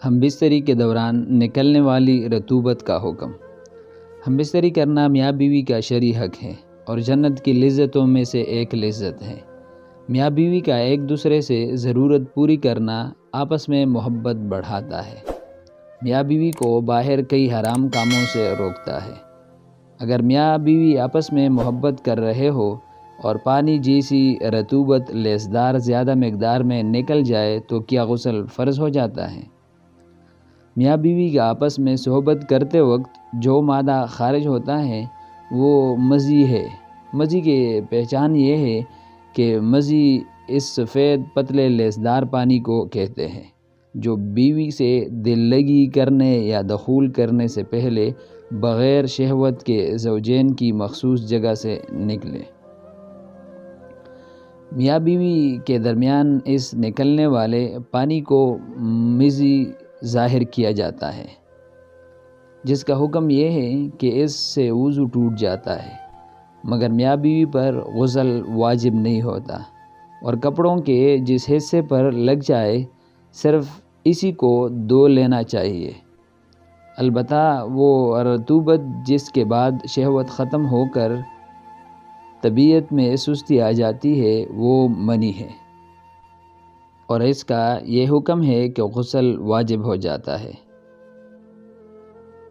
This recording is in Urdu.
ہم بستری کے دوران نکلنے والی رطوبت کا حکم۔ ہم بستری کرنا میاں بیوی کا شرعی حق ہے اور جنت کی لذتوں میں سے ایک لذت ہے۔ میاں بیوی کا ایک دوسرے سے ضرورت پوری کرنا آپس میں محبت بڑھاتا ہے۔ میاں بیوی کو باہر کئی حرام کاموں سے روکتا ہے۔ اگر میاں بیوی آپس میں محبت کر رہے ہو اور پانی جیسی رطوبت لیسدار زیادہ مقدار میں نکل جائے تو کیا غسل فرض ہو جاتا ہے؟ میاں بیوی کا آپس میں صحبت کرتے وقت جو مادہ خارج ہوتا ہے وہ مزی ہے۔ مزی کی پہچان یہ ہے کہ مزی اس سفید پتلے لیسدار پانی کو کہتے ہیں جو بیوی سے دل لگی کرنے یا دخول کرنے سے پہلے بغیر شہوت کے زوجین کی مخصوص جگہ سے نکلے۔ میاں بیوی کے درمیان اس نکلنے والے پانی کو مزی ظاہر کیا جاتا ہے، جس کا حکم یہ ہے کہ اس سے وضو ٹوٹ جاتا ہے، مگر میاں بیوی پر غسل واجب نہیں ہوتا اور کپڑوں کے جس حصے پر لگ جائے صرف اسی کو دھو لینا چاہیے۔ البتہ وہ رطوبت جس کے بعد شہوت ختم ہو کر طبیعت میں سستی آ جاتی ہے وہ منی ہے، اور اس کا یہ حکم ہے کہ غسل واجب ہو جاتا ہے۔